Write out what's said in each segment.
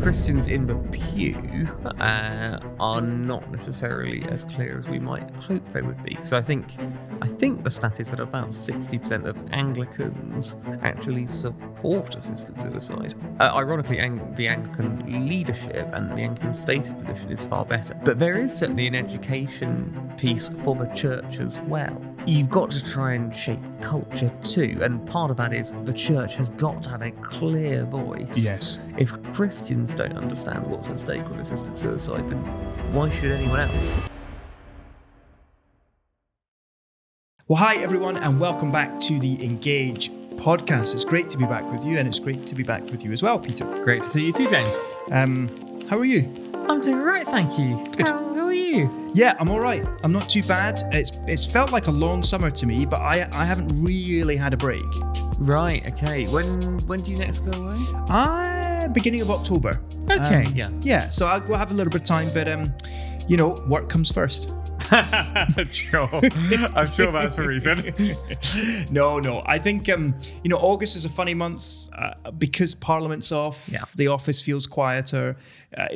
Christians in the pew are not necessarily as clear as we might hope they would be. So I think the stat is that about 60% of Anglicans actually support assisted suicide. Ironically, the Anglican leadership and the Anglican stated position is far better. But there is certainly an education piece for the church as well. You've got to try and shape culture too, and part of that is the church has got to have a clear voice. Yes. If Christians don't understand what's at stake with assisted suicide, then why should anyone else? Well, hi everyone, and welcome back to the Engage podcast. It's great to be back with you, and it's great to be back with you as well, Peter. Great to see you too, James. How are you? I'm doing right, thank you. How are you? Yeah, I'm all right. I'm not too bad. It's felt like a long summer to me, but I haven't really had a break. Right, okay. When do you next go away? Beginning of October. Okay, yeah. Yeah, so I'll have a little bit of time, but work comes first. Sure. I'm sure that's the reason. No. I think August is a funny month because Parliament's off. Yeah. The office feels quieter.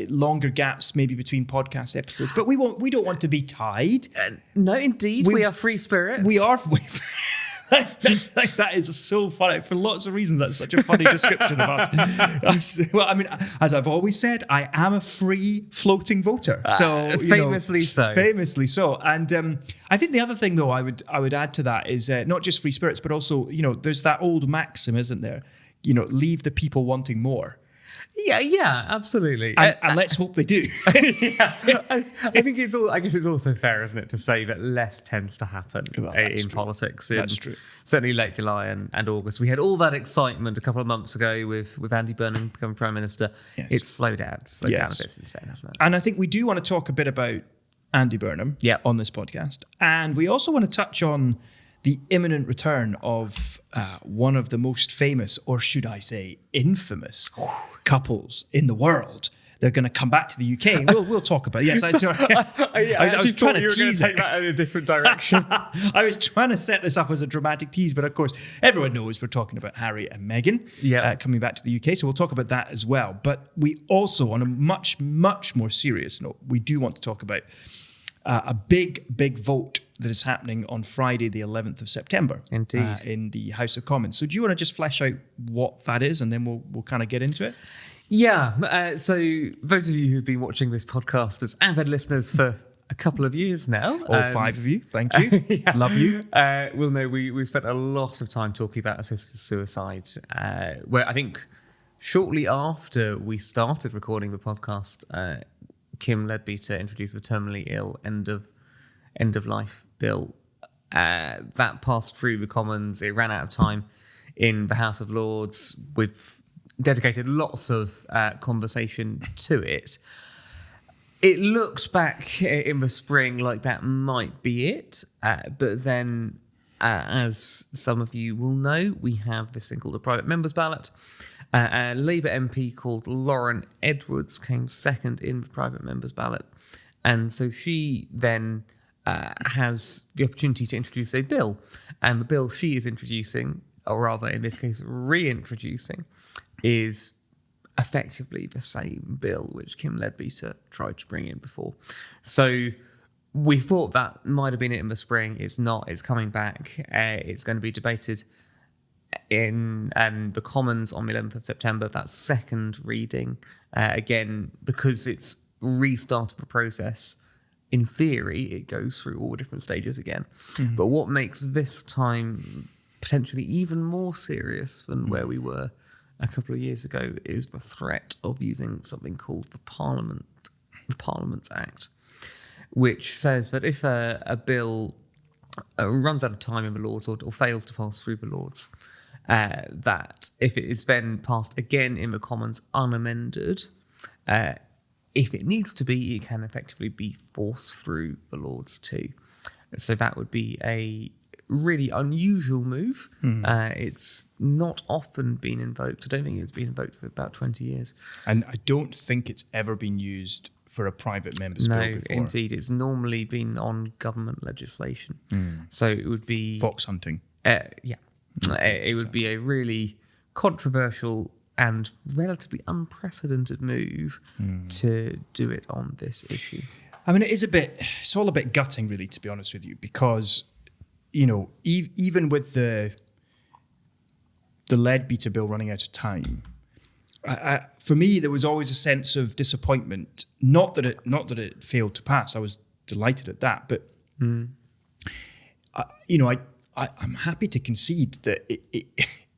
Longer gaps maybe between podcast episodes, but we don't want to be tied. No, indeed, we are free spirits. We are. That is so funny. For lots of reasons, that's such a funny description of us. Well, I mean, as I've always said, I am a free floating voter. So famously so. Famously so. And I think the other thing, though, I would add to that is not just free spirits, but also, there's that old maxim, isn't there? Leave the people wanting more. Yeah, absolutely. And let's hope they do. I think I guess it's also fair, isn't it, to say that less tends to happen in politics. That's true. Certainly late July and August. We had all that excitement a couple of months ago with Andy Burnham becoming Prime Minister. It's Yes. slowed down a bit since then, hasn't it? And I think we do want to talk a bit about Andy Burnham on this podcast. And we also want to touch on the imminent return of one of the most famous, or should I say infamous, couples in the world. They're going to come back to the UK. We'll talk about it. Yes, I was trying to tease take that in a different direction. I was trying to set this up as a dramatic tease, but of course, everyone knows we're talking about Harry and Meghan coming back to the UK. So we'll talk about that as well. But we also, on a much, much more serious note, we do want to talk about a big vote that is happening on Friday, the 11th of September. Indeed. In the House of Commons. So do you want to just flesh out what that is, and then we'll kind of get into it? Yeah. So those of you who've been watching this podcast as avid listeners for a couple of years now. All five of you. Thank you. Love you. We'll know we spent a lot of time talking about assisted suicide, where I think shortly after we started recording the podcast, Kim Leadbeater introduced the terminally ill end of life bill. That passed through the Commons. It ran out of time in the House of Lords. We've dedicated lots of conversation to it. It looked back in the spring like that might be it, but then, as some of you will know, we have this thing called a private members ballot. A Labour MP called Lauren Edwards came second in the private members ballot, and so she then has the opportunity to introduce a bill, and the bill she is introducing, or rather in this case reintroducing, is effectively the same bill which Kim Leadbeater tried to bring in before. So we thought that might have been it in the spring. It's not. It's coming back. It's going to be debated in the Commons on the 11th of September. That's second reading. Again, because it's restarted the process, in theory, it goes through all different stages again. Mm-hmm. But what makes this time potentially even more serious than where we were a couple of years ago is the threat of using something called the Parliaments Act, which says that if a bill runs out of time in the Lords or fails to pass through the Lords, that if it is then passed again in the Commons unamended, if it needs to be, it can effectively be forced through the Lords too. So that would be a really unusual move. It's not often been invoked. I don't think it's been invoked for about 20 years. And I don't think it's ever been used for a private member's bill before. No, indeed. It's normally been on government legislation. So it would be... Fox hunting. It would be a really controversial and relatively unprecedented move to do it on this issue. I mean, it's all a bit gutting, really, to be honest with you, because, even with the Leadbeater bill running out of time, for me, there was always a sense of disappointment. Not that it failed to pass. I was delighted at that, but I'm happy to concede that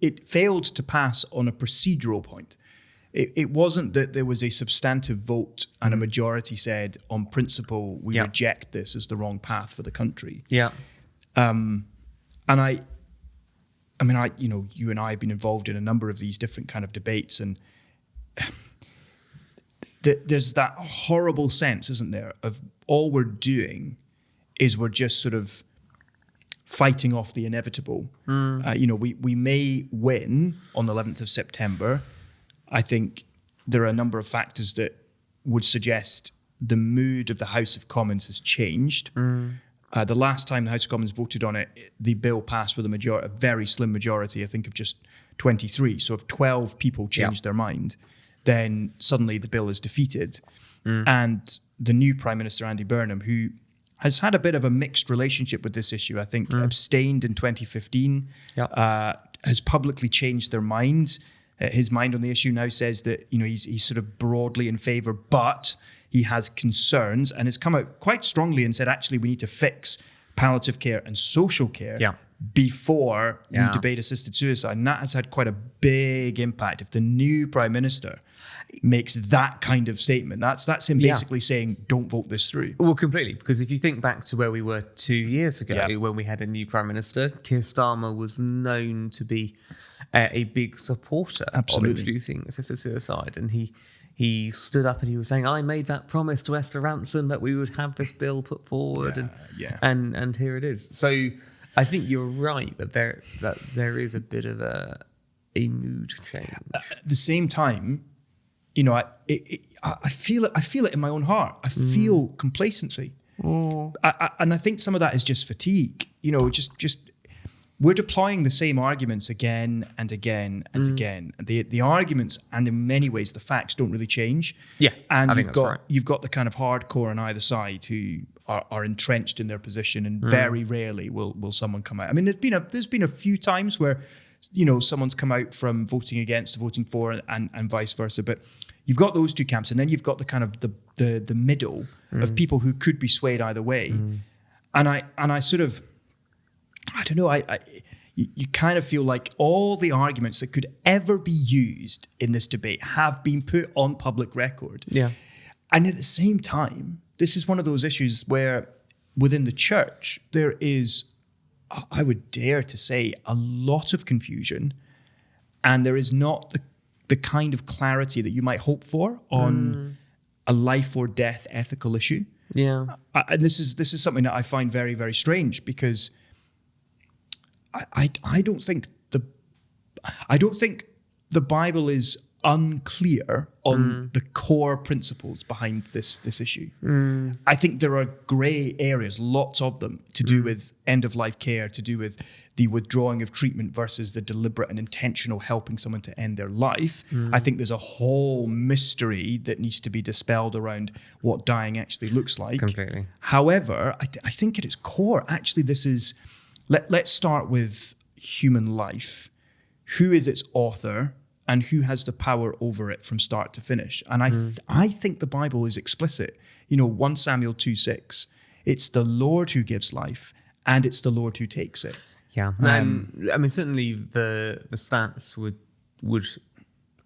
it failed to pass on a procedural point. It wasn't that there was a substantive vote and a majority said, on principle, we reject this as the wrong path for the country. Yeah. And you and I have been involved in a number of these different kind of debates, and there's that horrible sense, isn't there, of all we're doing is we're just sort of fighting off the inevitable. We may win on the 11th of September. I think there are a number of factors that would suggest the mood of the House of Commons has changed. The last time the House of Commons voted on it, the bill passed with a very slim majority, I think of just 23. So if 12 people change their mind, then suddenly the bill is defeated. And the new Prime Minister, Andy Burnham, who has had a bit of a mixed relationship with this issue, I think abstained in 2015, has publicly changed their minds. His mind on the issue now says that he's sort of broadly in favour, but he has concerns, and has come out quite strongly and said, actually, we need to fix palliative care and social care before we debate assisted suicide. And that has had quite a big impact. If the new Prime Minister makes that kind of statement, that's him basically saying, don't vote this through. Well, completely, because if you think back to where we were 2 years ago, when we had a new Prime Minister, Keir Starmer was known to be a big supporter of introducing assisted suicide, and he stood up and he was saying, I made that promise to Esther Rantzen that we would have this bill put forward, and here it is. So I think you're right that there is a bit of a mood change. At the same time, I feel it in my own heart. I feel complacency, and I think some of that is just fatigue. Just we're deploying the same arguments again and again and again. The arguments, and in many ways the facts, don't really change. And you've got the kind of hardcore on either side who are entrenched in their position, and very rarely will someone come out. I mean, there's been a few times where someone's come out from voting against to voting for, and vice versa. But you've got those two camps, and then you've got the kind of the middle of people who could be swayed either way. And I sort of, I don't know, you kind of feel like all the arguments that could ever be used in this debate have been put on public record. And at the same time, this is one of those issues where within the church, there is, I would dare to say, a lot of confusion, and there is not the kind of clarity that you might hope for on a life or death ethical issue. And this is something that I find very, very strange, because I don't think the Bible is unclear on the core principles behind this issue. I think there are grey areas, lots of them, to do with end-of-life care, to do with the withdrawing of treatment versus the deliberate and intentional helping someone to end their life. I think there's a whole mystery that needs to be dispelled around what dying actually looks like. Completely. However, I think at its core, actually, this is... Let's start with human life. Who is its author, and who has the power over it from start to finish? And I think the Bible is explicit. 1 Samuel 2:6. It's the Lord who gives life, and it's the Lord who takes it. I mean, certainly the stats would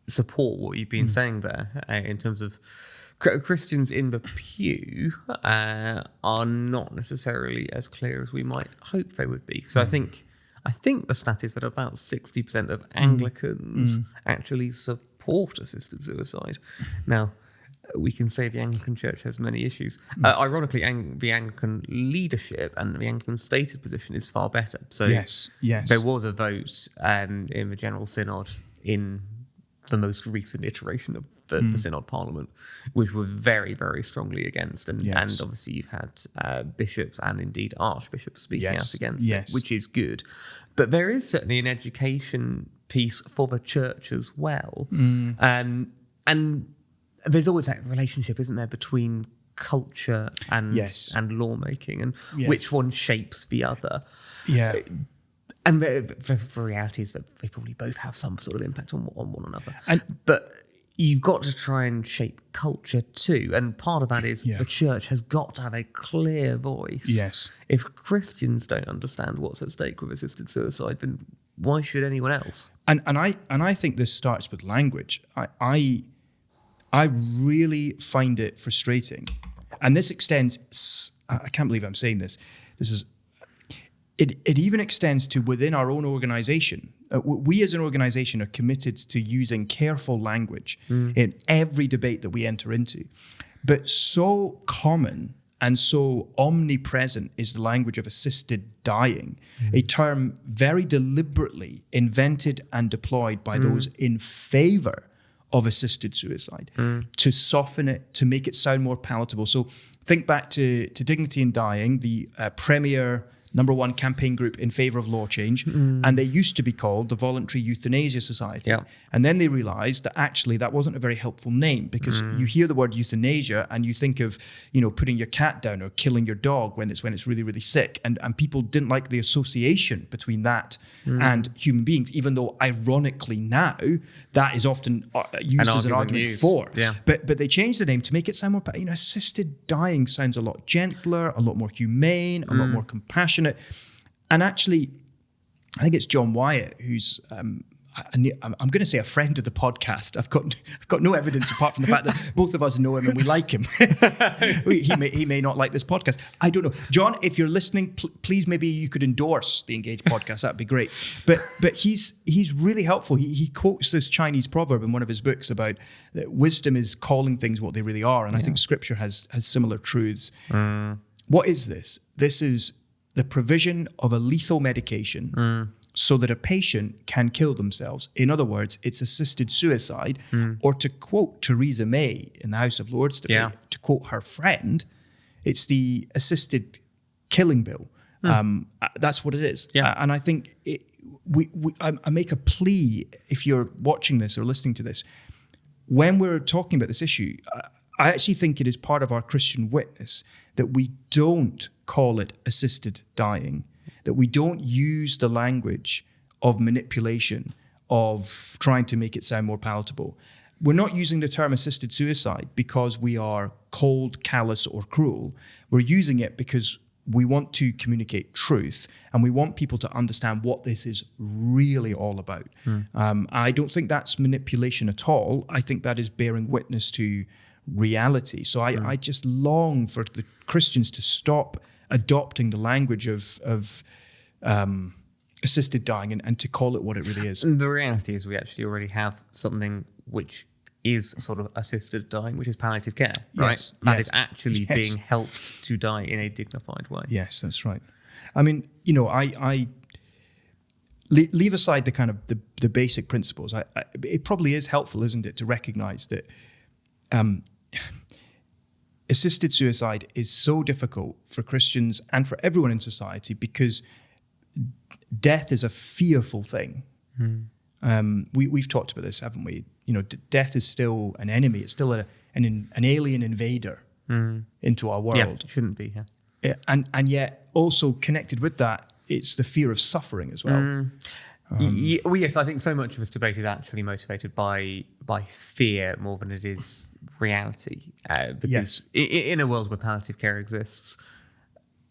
support what you've been saying there in terms of Christians in the pew are not necessarily as clear as we might hope they would be. So I think the stat is that about 60% of Anglicans actually support assisted suicide. Now, we can say the Anglican Church has many issues. Ironically, the Anglican leadership and the Anglican stated position is far better. So yes. There was a vote in the General Synod in the most recent iteration of the Synod Parliament, which were very, very strongly against. And obviously you've had bishops and indeed archbishops speaking out against it, which is good. But there is certainly an education piece for the church as well. And there's always that relationship, isn't there, between culture and lawmaking, and which one shapes the other. Yeah. And the reality is that they probably both have some sort of impact on one another. But you've got to try and shape culture too. And part of that is the church has got to have a clear voice. Yes. If Christians don't understand what's at stake with assisted suicide, then why should anyone else? And I think this starts with language. I really find it frustrating. And this extends, I can't believe I'm saying this. It even extends to within our own organization. We as an organization are committed to using careful language in every debate that we enter into. But so common and so omnipresent is the language of assisted dying, a term very deliberately invented and deployed by those in favor of assisted suicide to soften it, to make it sound more palatable. So think back to Dignity in Dying, the premier #1 campaign group in favor of law change, and they used to be called the Voluntary Euthanasia Society. Yeah. And then they realized that actually that wasn't a very helpful name, because you hear the word euthanasia and you think of, putting your cat down or killing your dog when it's really, really sick. And people didn't like the association between that and human beings, even though ironically now that is often used as an argument for. Yeah. But they changed the name to make it sound more, assisted dying sounds a lot gentler, a lot more humane, a lot more compassionate. And actually, I think it's John Wyatt who's, I'm going to say a friend of the podcast. I've got no evidence apart from the fact that both of us know him and we like him. he may not like this podcast. I don't know. John, if you're listening, please maybe you could endorse the Engage podcast. That'd be great. But he's really helpful. He quotes this Chinese proverb in one of his books about that wisdom is calling things what they really are. And I think Scripture has similar truths. What is this? This is the provision of a lethal medication so that a patient can kill themselves. In other words, it's assisted suicide, or to quote Theresa May in the House of Lords debate, to quote her friend, it's the assisted killing bill. That's what it is. Yeah. And I think I make a plea, if you're watching this or listening to this, when we're talking about this issue, I actually think it is part of our Christian witness that we don't call it assisted dying, that we don't use the language of manipulation, of trying to make it sound more palatable. We're not using the term assisted suicide because we are cold, callous, or cruel. We're using it because we want to communicate truth, and we want people to understand what this is really all about. I don't think that's manipulation at all. I think that is bearing witness to reality. So I just long for the Christians to stop adopting the language of assisted dying and to call it what it really is. The reality is we actually already have something which is sort of assisted dying, which is palliative care, right? Yes, that is actually being helped to die in a dignified way. Yes, that's right. I mean, I leave aside the kind of the basic principles. It probably is helpful, isn't it, to recognize that assisted suicide is so difficult for Christians and for everyone in society because death is a fearful thing. We've talked about this, haven't we? Death is still an enemy. It's still an alien invader into our world. Yeah, it shouldn't be. Yeah. And yet also connected with that, it's the fear of suffering as well. Yes, I think so much of this debate is actually motivated by fear more than it is reality. Because in a world where palliative care exists,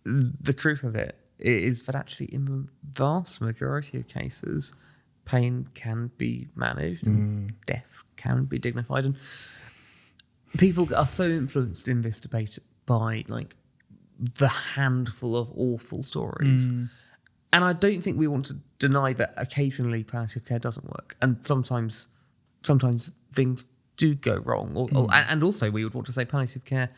the truth of it is that actually in the vast majority of cases, pain can be managed and death can be dignified. And people are so influenced in this debate by the handful of awful stories. And I don't think we want to deny that occasionally palliative care doesn't work. And sometimes things do go wrong. And also we would want to say palliative care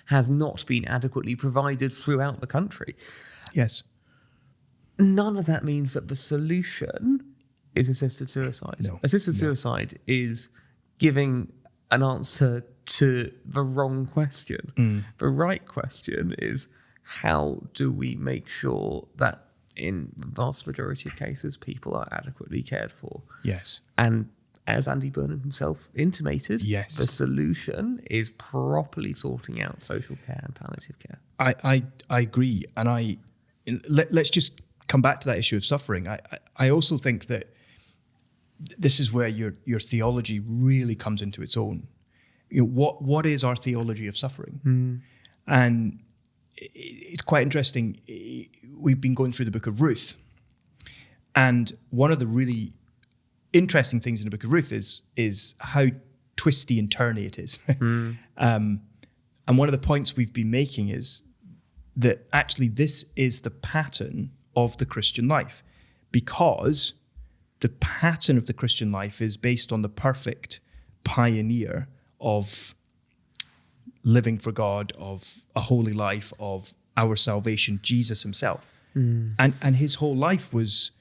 has not been adequately provided throughout the country. Yes. None of that means that the solution is assisted suicide. No. Assisted suicide is giving an answer to the wrong question. The right question is, how do we make sure that in the vast majority of cases, people are adequately cared for. Yes. And as Andy Burnham himself intimated, Yes. the solution is properly sorting out social care and palliative care. I agree. And let's just come back to that issue of suffering. I also think that this is where your theology really comes into its own. What is our theology of suffering? And it's quite interesting. We've been going through the book of Ruth. And one of the really interesting things in the book of Ruth is how twisty and turny it is. And one of the points we've been making is that actually this is the pattern of the Christian life, because the pattern of the Christian life is based on the perfect pioneer of living for God, of a holy life, of our salvation, Jesus himself. And his whole life was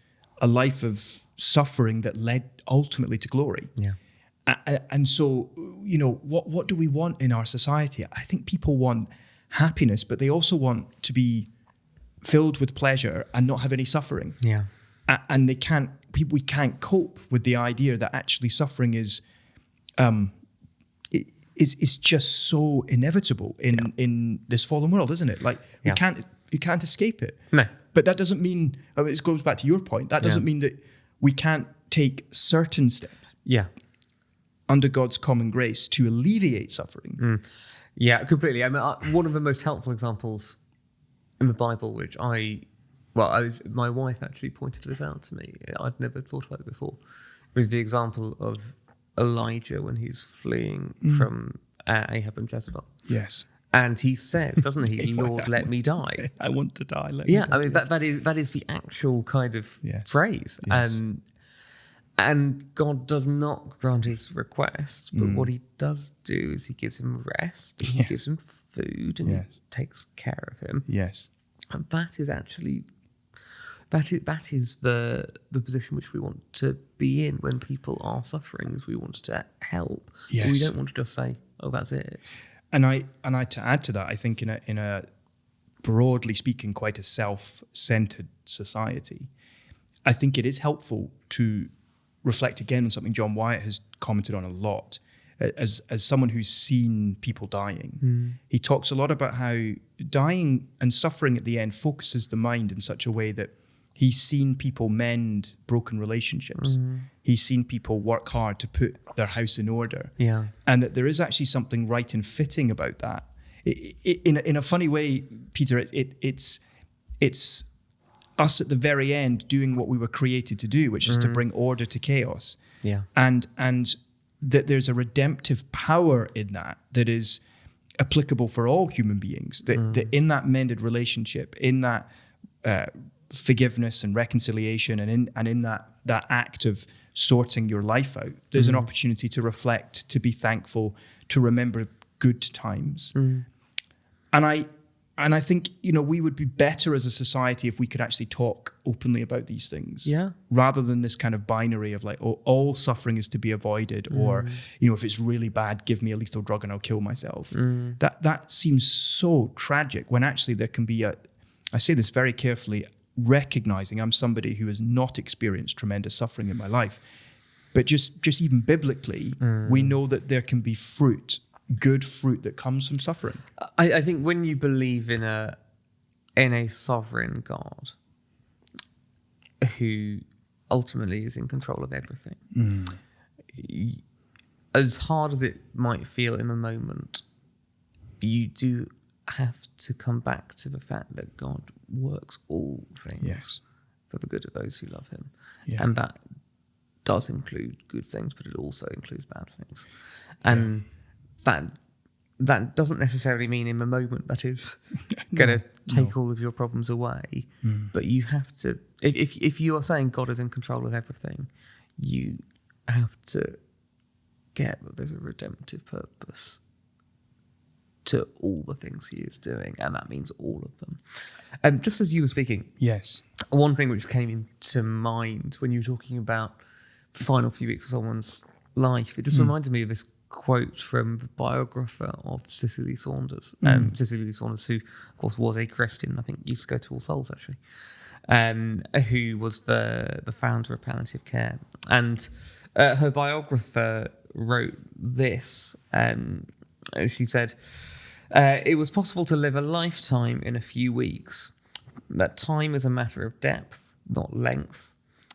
a life of suffering that led ultimately to glory. Yeah. And so, what do we want in our society? I think people want happiness, but they also want to be filled with pleasure and not have any suffering. Yeah. And we can't cope with the idea that actually suffering is just so inevitable in this fallen world, isn't it? Like you can't escape it. No. But that doesn't mean, it goes back to your point, that doesn't mean that we can't take certain steps under God's common grace to alleviate suffering. Yeah, completely. I mean, one of the most helpful examples in the Bible, which my wife actually pointed this out to me. I'd never thought about it before. Was the example of Elijah when he's fleeing from Ahab and Jezebel. Yes. And he says, doesn't he, Lord, let me die. I want to die. Let me die. I mean, that is the actual kind of phrase. Yes. And God does not grant his request, but what he does do is he gives him rest, and he gives him food, and he takes care of him. Yes. And that is actually that is the position which we want to be in when people are suffering. Is we want to help. Yes. We don't want to just say, "Oh, that's it." And I to add to that, I think in a broadly speaking, quite a self-centered society, I think it is helpful to reflect again on something John Wyatt has commented on a lot. As someone who's seen people dying, he talks a lot about how dying and suffering at the end focuses the mind in such a way that he's seen people mend broken relationships. He's seen people work hard to put their house in order. Yeah. And that there is actually something right and fitting about that. In a funny way, Peter, it's us at the very end doing what we were created to do, which is to bring order to chaos. Yeah. And that there's a redemptive power in that is applicable for all human beings. That in that mended relationship, in that forgiveness and reconciliation, and in that act of sorting your life out, there's an opportunity to reflect, to be thankful, to remember good times. And I think, we would be better as a society if we could actually talk openly about these things. Yeah. Rather than this kind of binary of like, oh, all suffering is to be avoided, or, if it's really bad, give me a lethal drug and I'll kill myself. That seems so tragic, when actually there can be I say this very carefully, recognizing I'm somebody who has not experienced tremendous suffering in my life. But just even biblically, we know that there can be good fruit that comes from suffering. I think when you believe in a sovereign God who ultimately is in control of everything, as hard as it might feel in the moment, you do have to come back to the fact that God works all things for the good of those who love him. Yeah. And that does include good things, but it also includes bad things. And that doesn't necessarily mean in the moment that is going to take all of your problems away. But you have to, if you are saying God is in control of everything, you have to get that there's a redemptive purpose to all the things he is doing, and that means all of them. And just as you were speaking, yes, one thing which came into mind when you were talking about the final few weeks of someone's life, it just reminded me of this quote from the biographer of Cicely Saunders. Cicely Saunders, who, of course, was a Christian, I think used to go to All Souls, actually. who was the founder of palliative care. And her biographer wrote this. She said, it was possible to live a lifetime in a few weeks. That time is a matter of depth, not length.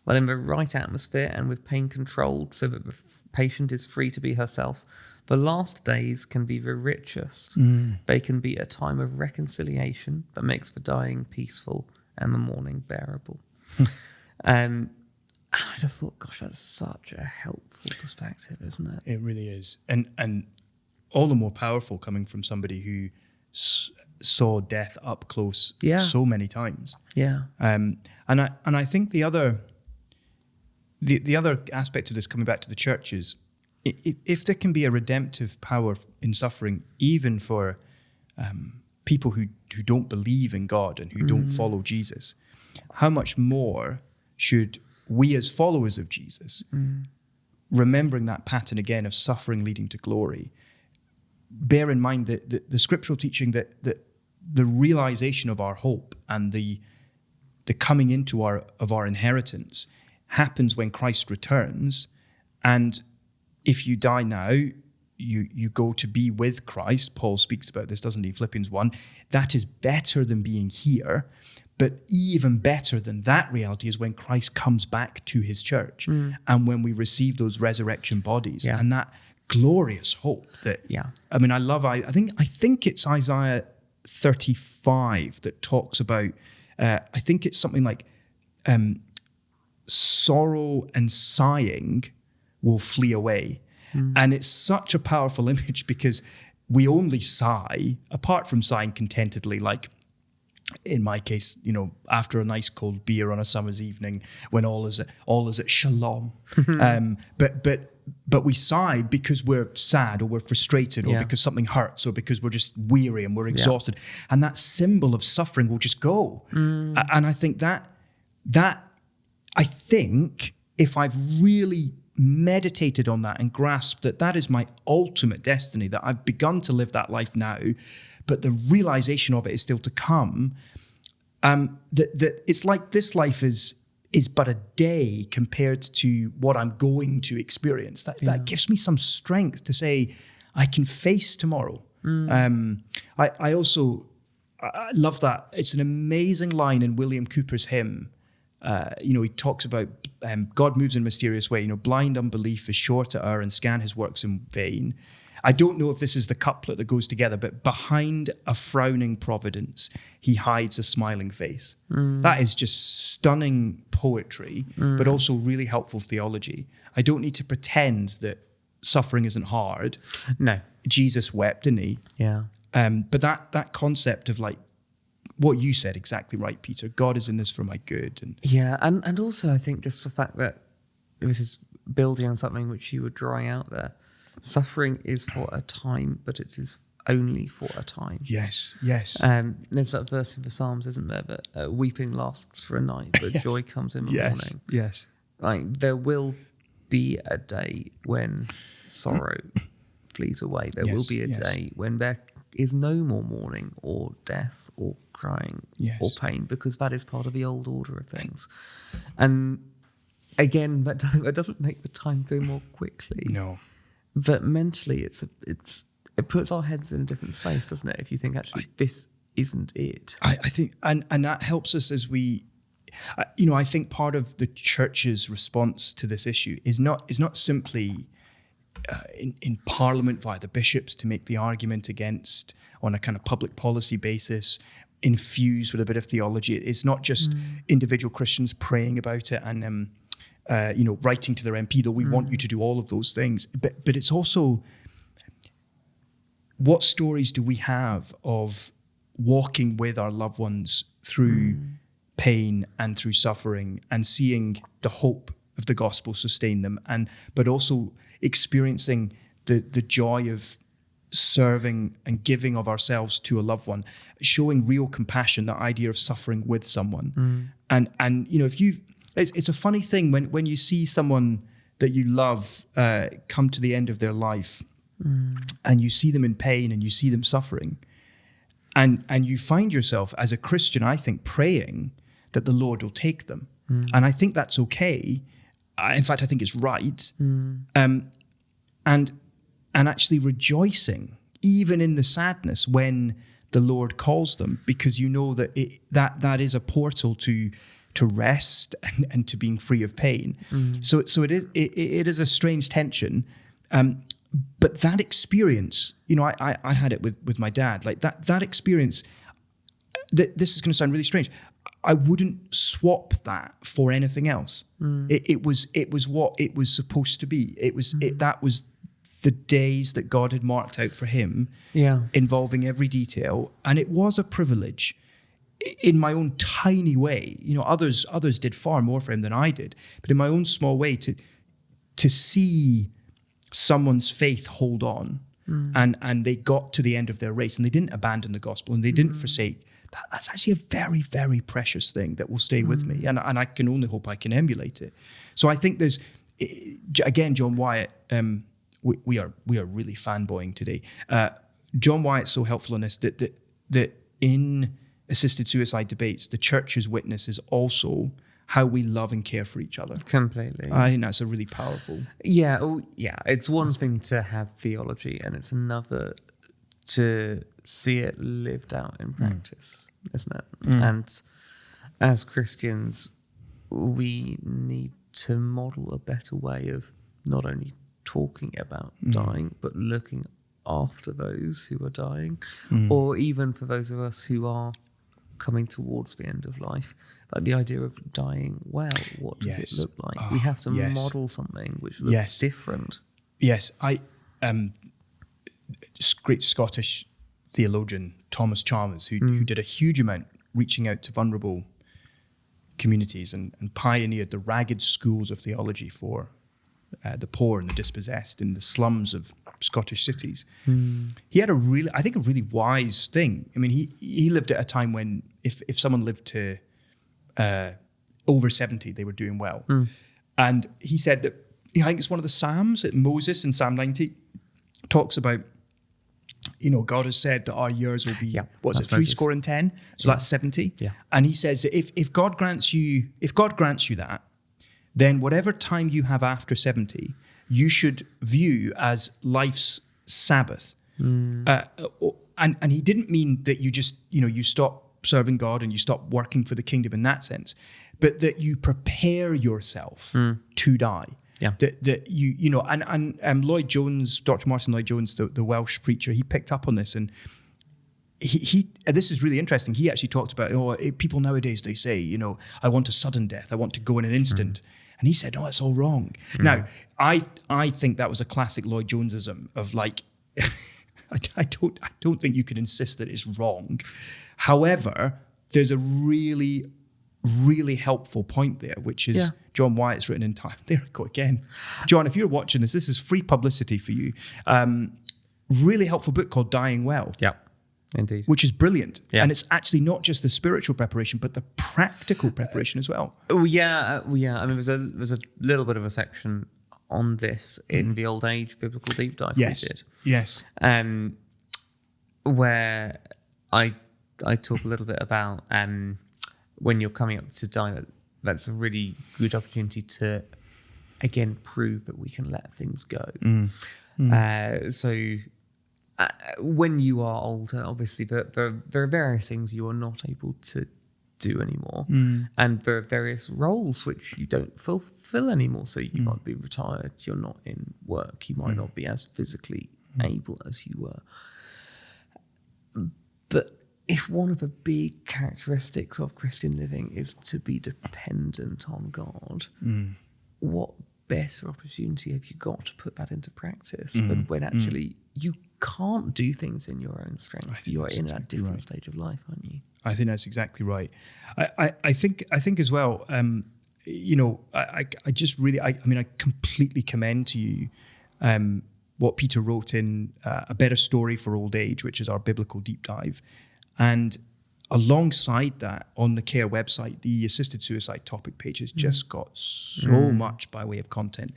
But in the right atmosphere and with pain controlled so that the patient is free to be herself, the last days can be the richest. They can be a time of reconciliation that makes the dying peaceful and the mourning bearable. And I just thought, gosh, that's such a helpful perspective, isn't it? It really is. And all the more powerful coming from somebody who saw death up close so many times. Yeah. And I think the other aspect of this, coming back to the church, is if there can be a redemptive power in suffering, even for people who don't believe in God and who don't follow Jesus, how much more should we as followers of Jesus, remembering that pattern again of suffering leading to glory, bear in mind that the scriptural teaching that the realization of our hope and the coming into of our inheritance happens when Christ returns. And if you die now, you go to be with Christ. Paul speaks about this, doesn't he? Philippians 1. That is better than being here. But even better than that reality is when Christ comes back to his church and when we receive those resurrection bodies and that glorious hope that, I mean, I think it's Isaiah 35 that talks about, I think it's something like sorrow and sighing will flee away. And it's such a powerful image because we only sigh, apart from sighing contentedly, like in my case, after a nice cold beer on a summer's evening when all is at shalom. But we sigh because we're sad or we're frustrated or because something hurts or because we're just weary and we're exhausted. And that symbol of suffering will just go. And I think that I think if I've really meditated on that and grasped that is my ultimate destiny, that I've begun to live that life now, but the realization of it is still to come, that it's like this life is but a day compared to what I'm going to experience. That gives me some strength to say, I can face tomorrow. I also love that. It's an amazing line in William Cooper's hymn. He talks about God moves in a mysterious way. Blind unbelief is sure to err and scan his works in vain. I don't know if this is the couplet that goes together, but behind a frowning providence, he hides a smiling face. That is just stunning poetry, but also really helpful theology. I don't need to pretend that suffering isn't hard. No. Jesus wept, didn't he? Yeah. But that concept of like, what you said, exactly right, Peter. God is in this for my good. And also I think just the fact that this is building on something which you were drawing out there. Suffering is for a time, but it is only for a time. Yes. There's that verse in the Psalms, isn't there, that weeping lasts for a night, but joy comes in the morning. Yes. Like there will be a day when sorrow flees away. There will be a day when there is no more mourning or death or crying or pain, because that is part of the old order of things. And again, that doesn't make the time go more quickly. No. But mentally, it puts our heads in a different space, doesn't it? If you think actually this isn't it. I think, and that helps us as we, I think part of the church's response to this issue is not simply in Parliament via the bishops to make the argument against on a kind of public policy basis, infused with a bit of theology. It's not just individual Christians praying about it and writing to their MP, though we want you to do all of those things. But it's also, what stories do we have of walking with our loved ones through pain and through suffering and seeing the hope of the gospel sustain them, but also experiencing the joy of serving and giving of ourselves to a loved one, showing real compassion, that idea of suffering with someone. And if you, it's a funny thing when you see someone that you love come to the end of their life and you see them in pain and you see them suffering and you find yourself as a Christian, I think, praying that the Lord will take them. And I think that's okay. In fact, I think it's right. And actually rejoicing, even in the sadness, when the Lord calls them, because you know that that is a portal to rest and to being free of pain. So it is a strange tension. But that experience, I had it with my dad. Like that experience. This is going to sound really strange. I wouldn't swap that for anything else. It was what it was supposed to be. That was the days that God had marked out for him, involving every detail, and it was a privilege in my own tiny way. Others did far more for him than I did, but in my own small way to see someone's faith hold on, and they got to the end of their race, and they didn't abandon the gospel, and they didn't forsake. That's actually a very, very precious thing that will stay with me, and I can only hope I can emulate it. So I think there's, again, John Wyatt. We are really fanboying today. John Wyatt's so helpful in this that in assisted suicide debates, the church's witness is also how we love and care for each other. Completely. I think that's a really powerful. Yeah. It's one thing to have theology, and it's another to see it lived out in practice, isn't it? And as Christians, we need to model a better way of not only talking about dying, but looking after those who are dying, or even for those of us who are coming towards the end of life. Like the idea of dying well, what does it look like? We have to model something which looks different. Yes, great Scottish theologian Thomas Chalmers, who did a huge amount reaching out to vulnerable communities and pioneered the ragged schools of theology for the poor and the dispossessed in the slums of Scottish cities. He had a really wise thing. I mean, he lived at a time when if someone lived to over 70, they were doing well. And he said that, I think it's one of the Psalms, that Moses in Psalm 90 talks about, God has said that our years will be, 70? So that's 70. Yeah. And he says that if God grants you that, then whatever time you have after 70, you should view as life's Sabbath. And he didn't mean that you just, you stop serving God and you stop working for the kingdom in that sense, but that you prepare yourself to die. Yeah. That you and Lloyd Jones, Dr. Martin Lloyd Jones, the Welsh preacher, he picked up on this, and he this is really interesting. He actually talked about, people nowadays, they say, I want a sudden death, I want to go in an instant. And he said, no, it's all wrong. Now, I think that was a classic Lloyd Jonesism of like, I don't think you can insist that it's wrong. However, there's a really, really helpful point there, which is John Wyatt's written in time. There we go again. John, if you're watching this is free publicity for you. Really helpful book called Dying Well. Yeah. Indeed. Which is brilliant. Yeah. And it's actually not just the spiritual preparation, but the practical preparation as well. I mean, there's a little bit of a section on this in the Old Age Biblical Deep Dive we did. Yes. Where I talk a little bit about when you're coming up to die, that's a really good opportunity to, again, prove that we can let things go. So when you are older, obviously, there are various things you are not able to do anymore. And there are various roles which you don't fulfill anymore. So you might be retired, you're not in work, you might not be as physically able as you were. But if one of the big characteristics of Christian living is to be dependent on God, what better opportunity have you got to put that into practice when actually you can't do things in your own strength? You are in a different stage of life, aren't you? I think that's exactly right. I think as well, I completely commend to you what Peter wrote in A Better Story for Old Age, which is our biblical deep dive. And alongside that, on the CARE website, the assisted suicide topic page has just got so much by way of content,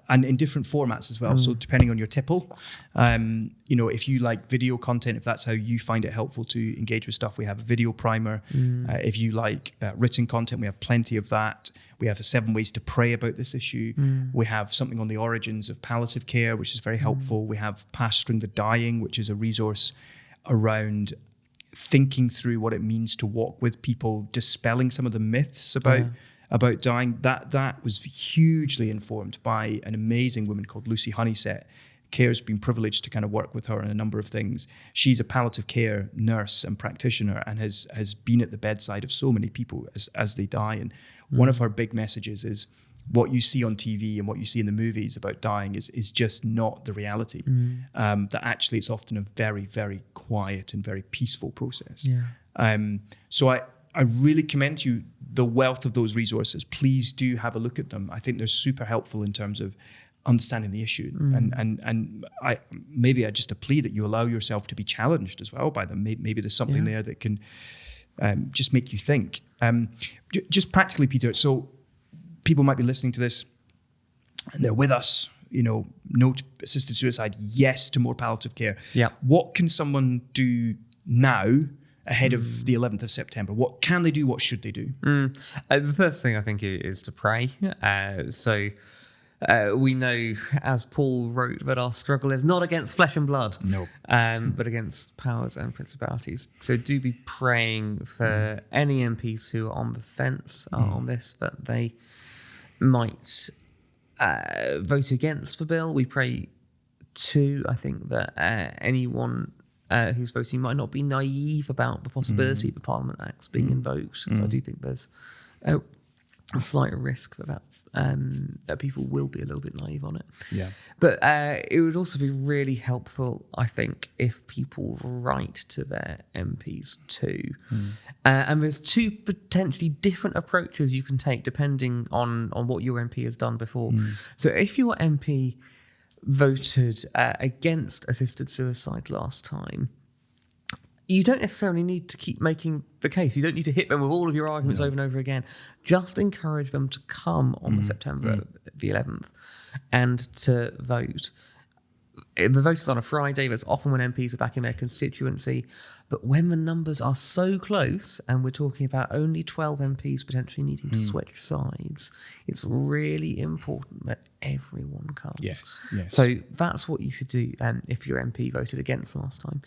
and in different formats as well. So depending on your tipple, if you like video content, if that's how you find it helpful to engage with stuff, we have a video primer. If you like written content, we have plenty of that. We have 7 ways to pray about this issue. We have something on the origins of palliative care, which is very helpful. We have Pastoring the Dying, which is a resource around thinking through what it means to walk with people, dispelling some of the myths about dying. That was hugely informed by an amazing woman called Lucy Honeysett. CARE's been privileged to kind of work with her on a number of things. She's a palliative care nurse and practitioner and has been at the bedside of so many people as they die. And one of her big messages is what you see on TV and what you see in the movies about dying is just not the reality. That actually it's often a very, very quiet and very peaceful process. So I really commend to you the wealth of those resources. Please do have a look at them. I think they're super helpful in terms of understanding the issue. And I just a plea that you allow yourself to be challenged as well by them. Maybe there's something there that can just make you think. Just practically, Peter, so people might be listening to this and they're with us, no to assisted suicide, yes to more palliative care. What can someone do now ahead of the 11th of September? What can they do? What should they do? The first thing I think is to pray. We know, as Paul wrote, that our struggle is not against flesh and blood, but against powers and principalities. So do be praying for any MPs who are on the fence on this, that they might vote against the bill. We pray too, I think, that anyone who's voting might not be naive about the possibility of the Parliament Acts being invoked, because I do think there's a slight risk that people will be a little bit naive on it. But it would also be really helpful, I think, if people write to their MPs too. And there's 2 potentially different approaches you can take depending on what your MP has done before. So if your MP voted against assisted suicide last time, you don't necessarily need to keep making the case. You don't need to hit them with all of your arguments over and over again. Just encourage them to come on the September the 11th and to vote. The vote is on a Friday. That's often when MPs are back in their constituency. But when the numbers are so close, and we're talking about only 12 MPs potentially needing to switch sides, it's really important that everyone comes. Yes. So that's what you should do if your MP voted against last time.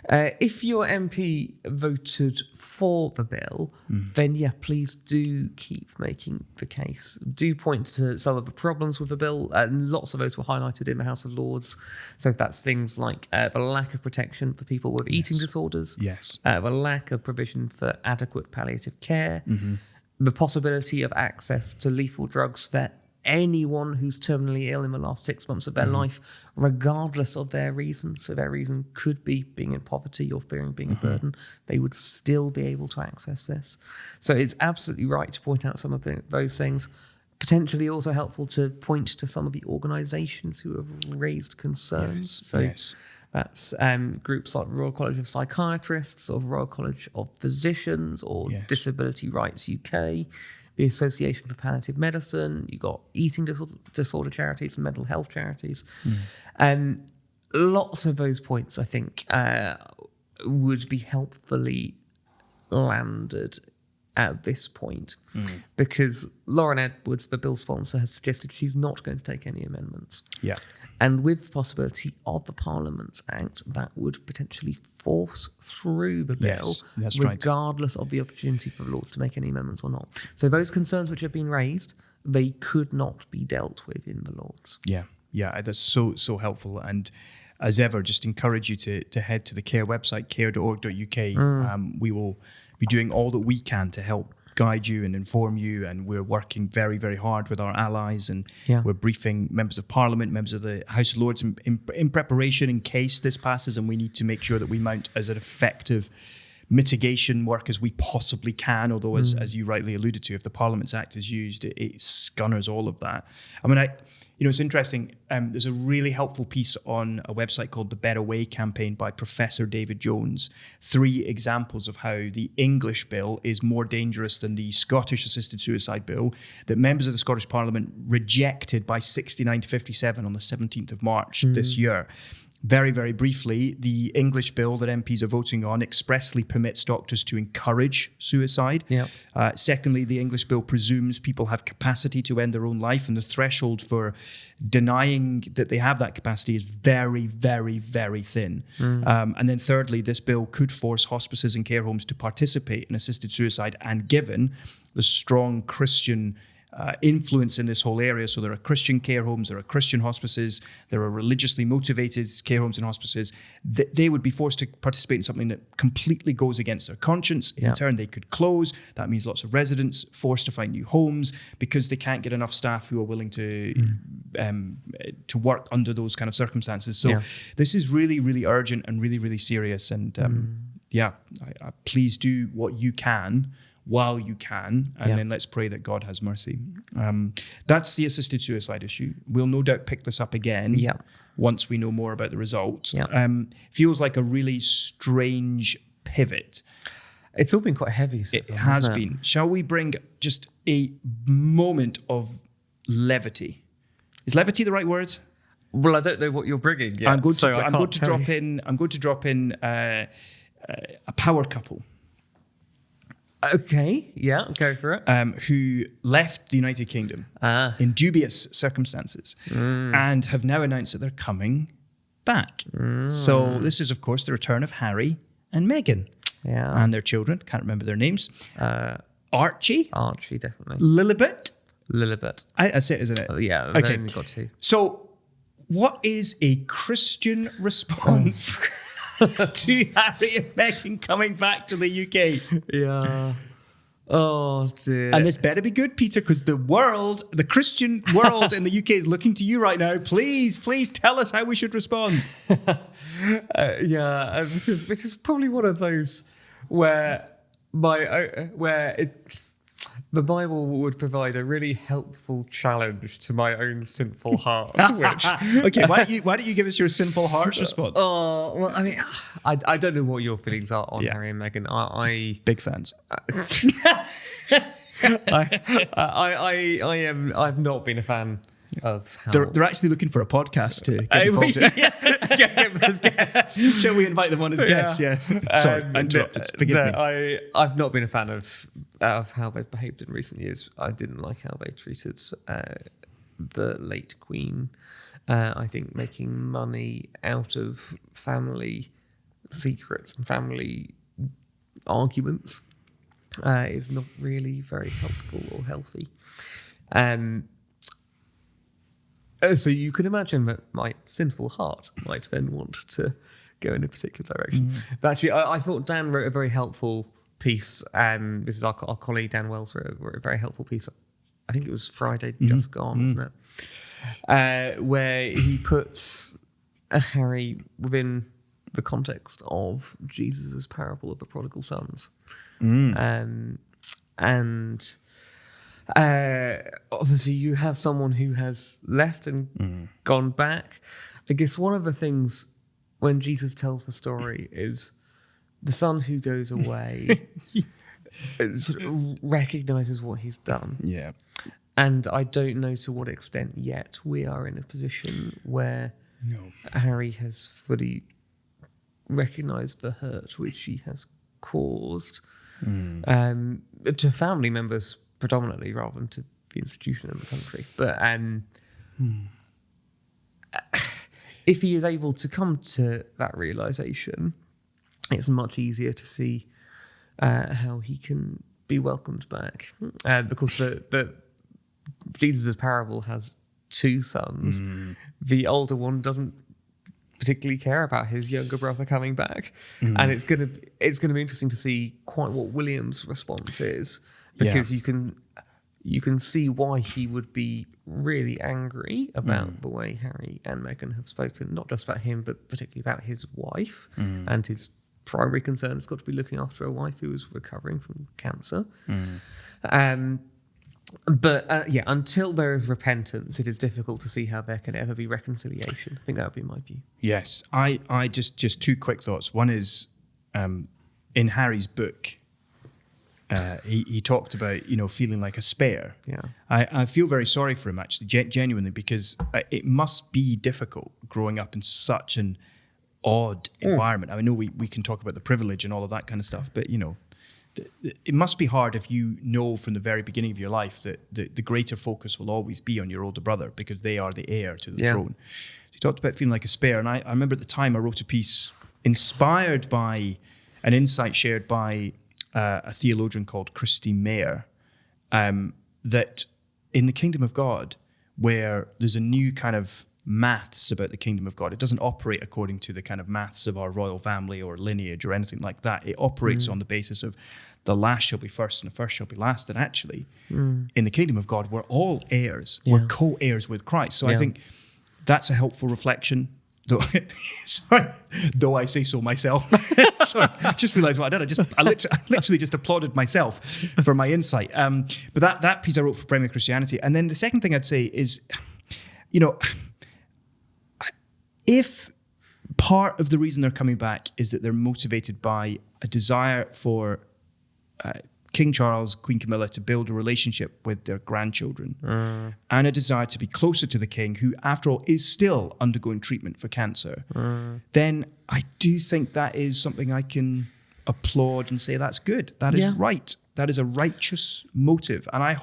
If your MP voted for the bill, then please do keep making the case. Do point to some of the problems with the bill, and lots of those were highlighted in the House of Lords. So that's things like the lack of protection for people with eating disorders, the lack of provision for adequate palliative care, the possibility of access to lethal drugs for anyone who's terminally ill in the last 6 months of their life, regardless of their reason. So their reason could be being in poverty or fearing being a burden. They would still be able to access this. So it's absolutely right to point out some of those things. Potentially also helpful to point to some of the organisations who have raised concerns. That's groups like Royal College of Psychiatrists or Royal College of Physicians or Disability Rights UK, the Association for Palliative Medicine. You've got eating disorder charities and mental health charities. Lots of those points, I think, would be helpfully landed at this point, because Lauren Edwards, the bill sponsor, has suggested she's not going to take any amendments. And with the possibility of the Parliament Act, that would potentially force through the bill, regardless of the opportunity for the Lords to make any amendments or not. So those concerns which have been raised, they could not be dealt with in the Lords. That's so helpful. And as ever, just encourage you to head to the CARE website, care.org.uk. We will be doing all that we can to help guide you and inform you, and we're working very, very hard with our allies, and we're briefing members of Parliament, members of the House of Lords in preparation in case this passes, and we need to make sure that we mount as an effective mitigation work as we possibly can. Although, as you rightly alluded to, if the Parliaments Act is used, it scunners all of that. I mean, it's interesting. There's a really helpful piece on a website called the Better Way campaign by Professor David Jones. 3 examples of how the English bill is more dangerous than the Scottish assisted suicide bill that members of the Scottish Parliament rejected by 69 to 57 on the 17th of March this year. Very, very briefly, the English bill that MPs are voting on expressly permits doctors to encourage suicide. Yep. Secondly, the English bill presumes people have capacity to end their own life, and the threshold for denying that they have that capacity is very, very, very thin. And then thirdly, this bill could force hospices and care homes to participate in assisted suicide, and given the strong Christian influence in this whole area. So there are Christian care homes, there are Christian hospices, there are religiously motivated care homes and hospices. They would be forced to participate in something that completely goes against their conscience. In turn, they could close. That means lots of residents forced to find new homes because they can't get enough staff who are willing to work under those kind of circumstances. So this is really, really urgent and really, really serious. And please do what you can while you can, and then let's pray that God has mercy. That's the assisted suicide issue. We'll no doubt pick this up again once we know more about the results. Feels like a really strange pivot. It's all been quite heavy. It has been. Shall we bring just a moment of levity? Is levity the right word? Well, I don't know what you're bringing yet. I'm going to drop in a power couple. Okay, go for it. Who left the United Kingdom in dubious circumstances and have now announced that they're coming back. So this is, of course, the return of Harry and Meghan and their children. Can't remember their names. Archie, definitely. Lilibet. That's it, isn't it? Yeah, okay. Only got 2. So what is a Christian response to Harry and Meghan coming back to the UK? Yeah. Oh, dear. And this better be good, Peter, because the Christian world in the UK is looking to you right now. Please tell us how we should respond. This is probably one of those where the Bible would provide a really helpful challenge to my own sinful heart. Okay, why don't you give us your sinful heart's response? Oh, well, I mean, I don't know what your feelings are on Harry and Meghan. I big fans. I've not been a fan of how they're actually looking for a podcast to get involved in. Get as guests. Shall we invite them on as guests? Yeah. Sorry, I interrupted. Forgive me. I've not been a fan of how they've behaved in recent years. I didn't like how they treated the late Queen. I think making money out of family secrets and family arguments is not really very helpful or healthy. So you can imagine that my sinful heart might then want to go in a particular direction. But actually, I thought Dan wrote a very helpful piece. This is our colleague Dan Wells wrote a very helpful piece. I think it was Friday just gone, wasn't it? Where he puts Harry within the context of Jesus' parable of the prodigal sons. And obviously you have someone who has left and gone back. I guess one of the things when Jesus tells the story is the son who goes away sort of recognizes what he's done. Yeah. And I don't know to what extent yet we are in a position where Harry has fully recognized the hurt which he has caused to family members predominantly rather than to the institution in the country. But if he is able to come to that realization, it's much easier to see how he can be welcomed back. Because the Jesus' parable has 2 sons. The older one doesn't particularly care about his younger brother coming back, and it's gonna be interesting to see quite what William's response is, because you can see why he would be really angry about the way Harry and Meghan have spoken, not just about him, but particularly about his wife and his primary concern has got to be looking after a wife who was recovering from cancer. But until there is repentance, it is difficult to see how there can ever be reconciliation. I think that would be my view. Yes, I just two quick thoughts. One is in Harry's book, he talked about feeling like a spare. Yeah, I feel very sorry for him actually, genuinely, because it must be difficult growing up in such an odd environment. I know we can talk about the privilege and all of that kind of stuff, but it must be hard if you know from the very beginning of your life that the greater focus will always be on your older brother because they are the heir to the throne. So he talked about feeling like a spare, and I remember at the time I wrote a piece inspired by an insight shared by a theologian called Christy Mayer, that in the kingdom of God, where there's a new kind of maths about the kingdom of God, it doesn't operate according to the kind of maths of our royal family or lineage or anything like that. It operates on the basis of the last shall be first and the first shall be last. And actually, in the kingdom of God, we're all heirs. Yeah. We're co-heirs with Christ. So I think that's a helpful reflection. Though I say so myself. Sorry, I just realised what I did. I literally just applauded myself for my insight. But that piece I wrote for Premier Christianity. And then the second thing I'd say is, if part of the reason they're coming back is that they're motivated by a desire for King Charles, Queen Camilla to build a relationship with their grandchildren and a desire to be closer to the king, who, after all, is still undergoing treatment for cancer, then I do think that is something I can applaud and say that's good. That is right. That is a righteous motive. And I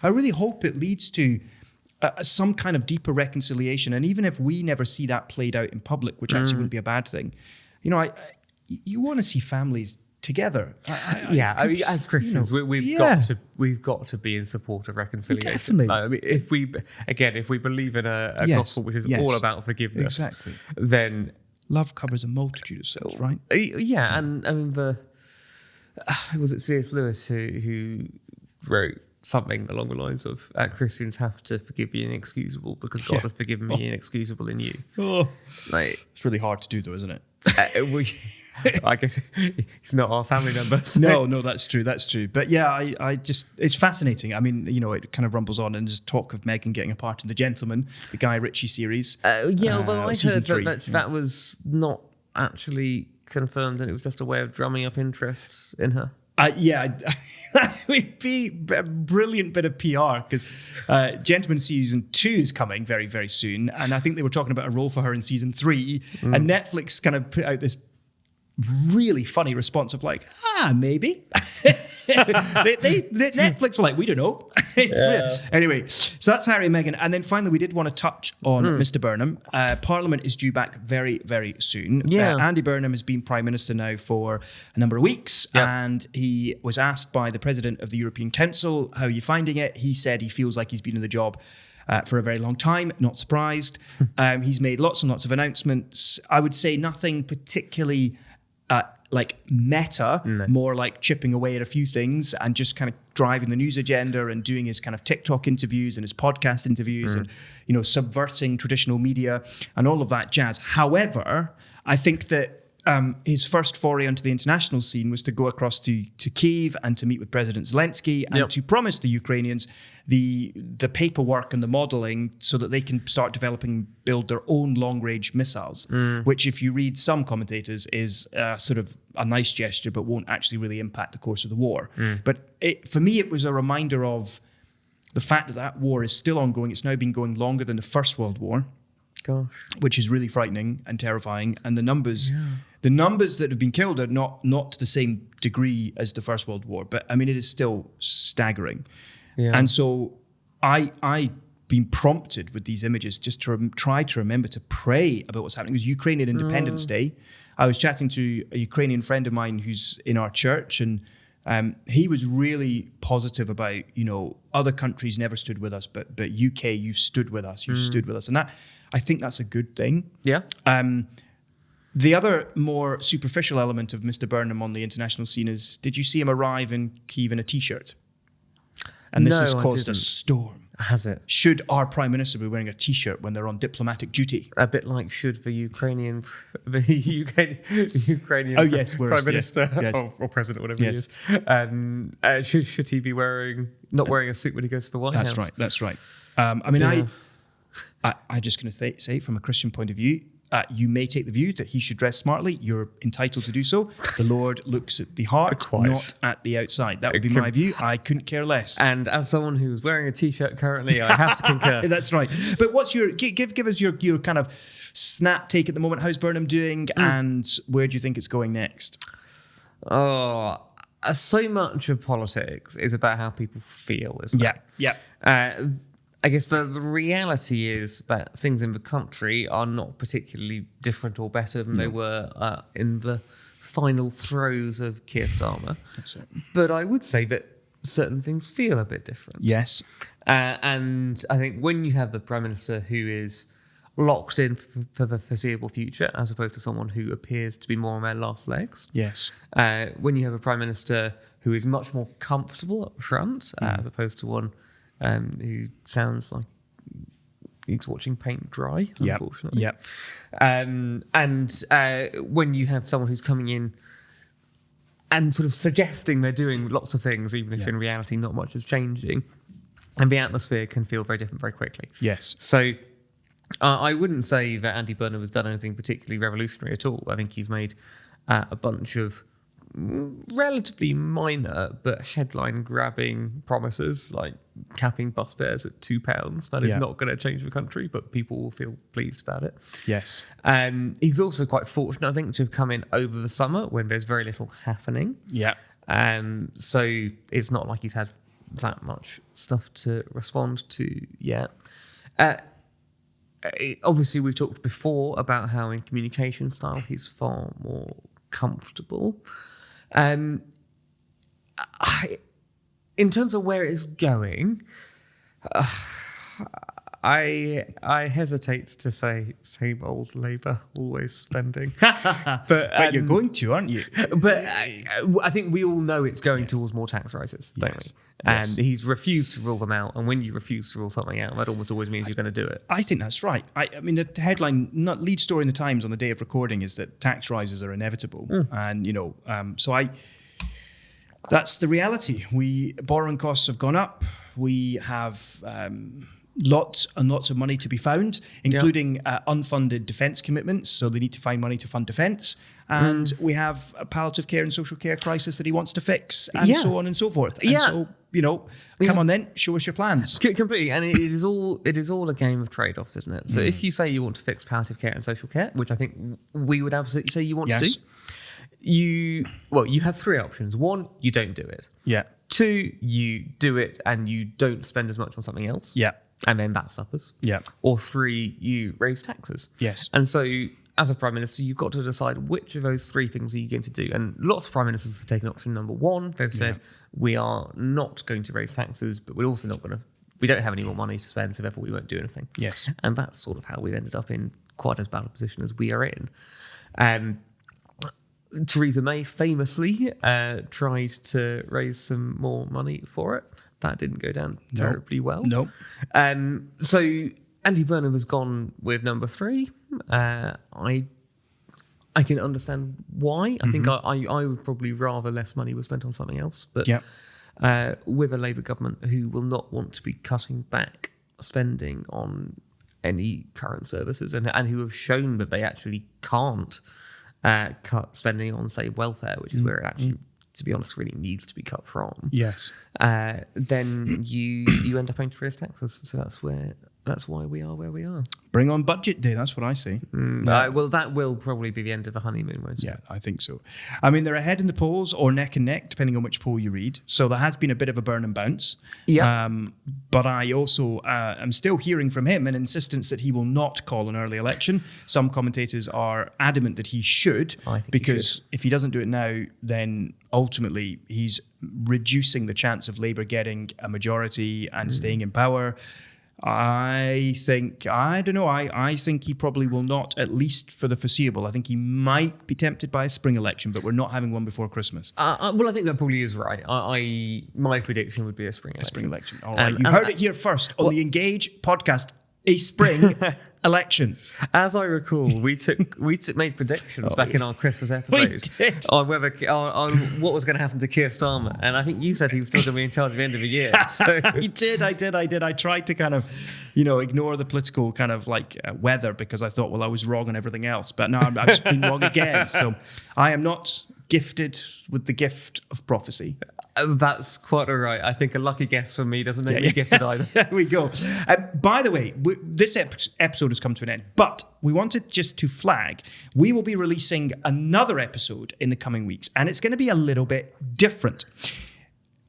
really hope it leads to some kind of deeper reconciliation. And even if we never see that played out in public, which actually wouldn't be a bad thing, you want to see families together. As Christians, we've got to be in support of reconciliation. Definitely. I mean, if we believe in a gospel which is all about forgiveness, then love covers a multitude of sins, right? Yeah, and I mean was it C.S. Lewis who wrote something along the lines of Christians have to forgive the inexcusable because God has forgiven me inexcusable in you. It's really hard to do though, isn't it? I guess he's not our family member. So. No, that's true. But yeah, I just, it's fascinating. I mean, it kind of rumbles on and there's talk of Meghan getting a part in The Gentleman, the Guy Ritchie series. Although I heard that was not actually confirmed and it was just a way of drumming up interest in her. That would be a brilliant bit of PR because Gentleman Season 2 is coming very, very soon. And I think they were talking about a role for her in Season 3. And Netflix kind of put out this really funny response of like, maybe. Netflix were like, we don't know. Anyway, so that's Harry and Meghan. And then finally, we did want to touch on Mr. Burnham. Parliament is due back very, very soon. Andy Burnham has been Prime Minister now for a number of weeks. And he was asked by the President of the European Council, how are you finding it? He said he feels like he's been in the job for a very long time, not surprised. He's made lots and lots of announcements. I would say nothing particularly like meta, more like chipping away at a few things and just kind of driving the news agenda and doing his kind of TikTok interviews and his podcast interviews and, subverting traditional media and all of that jazz. However, I think that his first foray onto the international scene was to go across to Kyiv and to meet with President Zelensky and to promise the Ukrainians the paperwork and the modeling so that they can start build their own long-range missiles, which if you read some commentators is sort of a nice gesture but won't actually really impact the course of the war. But for me, it was a reminder of the fact that war is still ongoing. It's now been going longer than the First World War. Gosh. Which is really frightening and terrifying. And the numbers that have been killed are not to the same degree as the First World War. But I mean, it is still staggering. Yeah. And so I've been prompted with these images just to try to remember to pray about what's happening. It was Ukrainian Independence Day. I was chatting to a Ukrainian friend of mine who's in our church, and he was really positive about, other countries never stood with us, but UK, you stood with us. You stood with us. And that, I think that's a good thing. Yeah. The other more superficial element of Mr. Burnham on the international scene is, did you see him arrive in Kyiv in a T-shirt? And this has caused a storm. Has it? Should our Prime Minister be wearing a T-shirt when they're on diplomatic duty? A bit like should the Ukrainian Prime Minister or President, whatever he is. Should he be not wearing a suit when he goes to the White House? That's right. I'm just going to say from a Christian point of view, you may take the view that he should dress smartly. You're entitled to do so. The Lord looks at the heart, not at the outside. That would be my view. I couldn't care less. And as someone who's wearing a T-shirt currently, I have to concur. That's right. But what's your give us your kind of snap take at the moment? How's Burnham doing, and where do you think it's going next? Oh, so much of politics is about how people feel, isn't it? Yeah. I guess the reality is that things in the country are not particularly different or better than they were in the final throes of Keir Starmer. That's it. But I would say that certain things feel a bit different. Yes. And I think when you have the Prime Minister who is locked in for the foreseeable future, as opposed to someone who appears to be more on their last legs. Yes. When you have a Prime Minister who is much more comfortable up front, as opposed to one who sounds like he's watching paint dry, unfortunately. Yep. And when you have someone who's coming in and sort of suggesting they're doing lots of things, even if in reality not much is changing, and the atmosphere can feel very different very quickly. Yes. So I wouldn't say that Andy Burnham has done anything particularly revolutionary at all. I think he's made a bunch of relatively minor but headline-grabbing promises, like capping bus fares at £2. That is not going to change the country, but people will feel pleased about it. Yes. He's also quite fortunate, I think, to have come in over the summer when there's very little happening. Yeah. So it's not like he's had that much stuff to respond to yet. Obviously, we've talked before about how in communication style he's far more comfortable. In terms of where it's going, I hesitate to say same old Labour, always spending. but you're going to, aren't you? But I think we all know it's going towards more tax rises, don't we? And he's refused to rule them out. And when you refuse to rule something out, that almost always means you're going to do it. I think that's right. I mean, the headline, lead story in the Times on the day of recording is that tax rises are inevitable. And, that's the reality. Borrowing costs have gone up. We have lots and lots of money to be found, including unfunded defence commitments. So they need to find money to fund defence. And we have a palliative care and social care crisis that he wants to fix, and so on and so forth. And so, come on then, show us your plans. Completely. And it is all a game of trade-offs, isn't it? So if you say you want to fix palliative care and social care, which I think we would absolutely say you want to do, you have three options. One, you don't do it. Yeah. Two, you do it and you don't spend as much on something else. Yeah. And then that suffers. Yeah. Or three, you raise taxes. Yes. And so as a Prime Minister, you've got to decide which of those three things are you going to do. And lots of Prime Ministers have taken option number one. They've said, we are not going to raise taxes, but we're also not going to, we don't have any more money to spend, so therefore we won't do anything. Yes. And that's sort of how we've ended up in quite as bad a position as we are in. Theresa May famously tried to raise some more money for it. That didn't go down terribly well. No. So Andy Burnham has gone with number three. I can understand why. I think I would probably rather less money was spent on something else. But with a Labour government who will not want to be cutting back spending on any current services and who have shown that they actually can't cut spending on, say, welfare, which is where it actually, to be honest, really needs to be cut from. Yes. Then you end up paying to raise taxes. So that's why we are where we are. Bring on budget day, that's what I say. Well, that will probably be the end of the honeymoon, won't it? Yeah, I think so. I mean, they're ahead in the polls, or neck and neck, depending on which poll you read. So there has been a bit of a Burnham bounce. Yeah. But I also am still hearing from him an insistence that he will not call an early election. Some commentators are adamant that he should, because if he doesn't do it now, then ultimately he's reducing the chance of Labour getting a majority and staying in power. I think he probably will not, at least for the foreseeable. I think he might be tempted by a spring election, but we're not having one before Christmas. Well, I think that probably is right. My prediction would be a spring election. A spring election. All right. You heard it here first on the Engage podcast. A spring election. As I recall, we made predictions back in our Christmas episode on on what was going to happen to Keir Starmer, and I think you said he was still going to be in charge at the end of the year. So I did. I tried to kind of, ignore the political kind of weather because I thought, well, I was wrong on everything else, but now I've just been wrong again. So I am not gifted with the gift of prophecy. That's quite all right. I think a lucky guess for me doesn't make me gifted either. There we go. By the way, this episode has come to an end, but we wanted just to flag, we will be releasing another episode in the coming weeks, and it's going to be a little bit different.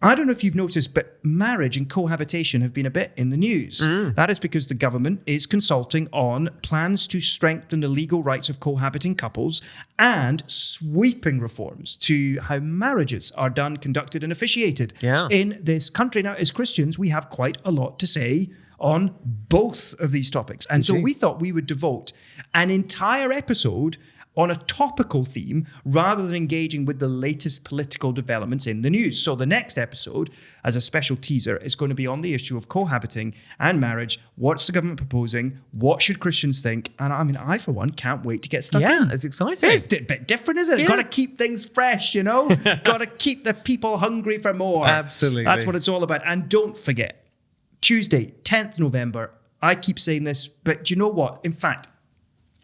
I don't know if you've noticed, but marriage and cohabitation have been a bit in the news. That is because the government is consulting on plans to strengthen the legal rights of cohabiting couples and sweeping reforms to how marriages are done, conducted, and officiated in this country. Now, as Christians, we have quite a lot to say on both of these topics. And so we thought we would devote an entire episode on a topical theme rather than engaging with the latest political developments in the news. So the next episode, as a special teaser, is going to be on the issue of cohabiting and marriage. What's the government proposing? What should Christians think? And I, for one, can't wait to get stuck in. Yeah, it's exciting. It's a bit different, isn't it? Yeah. Got to keep things fresh, Got to keep the people hungry for more. Absolutely. That's what it's all about. And don't forget, Tuesday, 10th November, I keep saying this, but do you know what? In fact,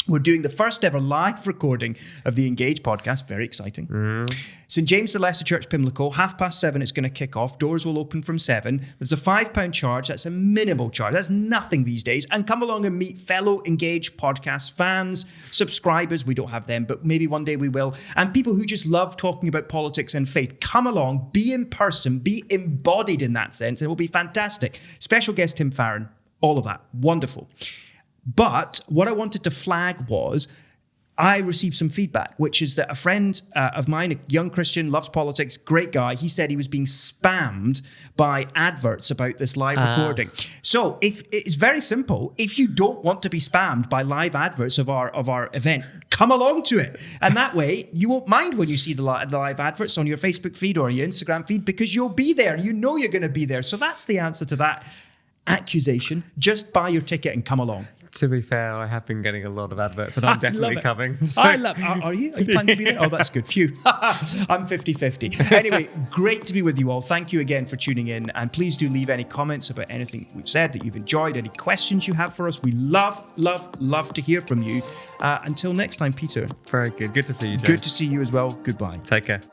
we're doing the first ever live recording of the Engage podcast. Very exciting. St. James the Lesser Church, Pimlico, 7:30 it's going to kick off. Doors will open from 7. There's a £5 charge. That's a minimal charge. That's nothing these days. And come along and meet fellow Engage podcast fans, subscribers. We don't have them, but maybe one day we will. And people who just love talking about politics and faith. Come along, be in person, be embodied in that sense. It will be fantastic. Special guest Tim Farron. All of that. Wonderful. But what I wanted to flag was I received some feedback, which is that a friend of mine, a young Christian, loves politics, great guy, he said he was being spammed by adverts about this live recording. So it's very simple. If you don't want to be spammed by live adverts of our event, come along to it. And that way, you won't mind when you see the live adverts on your Facebook feed or your Instagram feed because you'll be there. You know you're going to be there. So that's the answer to that accusation. Just buy your ticket and come along. To be fair, I have been getting a lot of adverts and I'm definitely coming. So. Are you? Are you planning to be there? Oh, that's good. Phew. I'm 50-50. Anyway, great to be with you all. Thank you again for tuning in. And please do leave any comments about anything we've said that you've enjoyed, any questions you have for us. We love to hear from you. Until next time, Peter. Very good. Good to see you, James. Good to see you as well. Goodbye. Take care.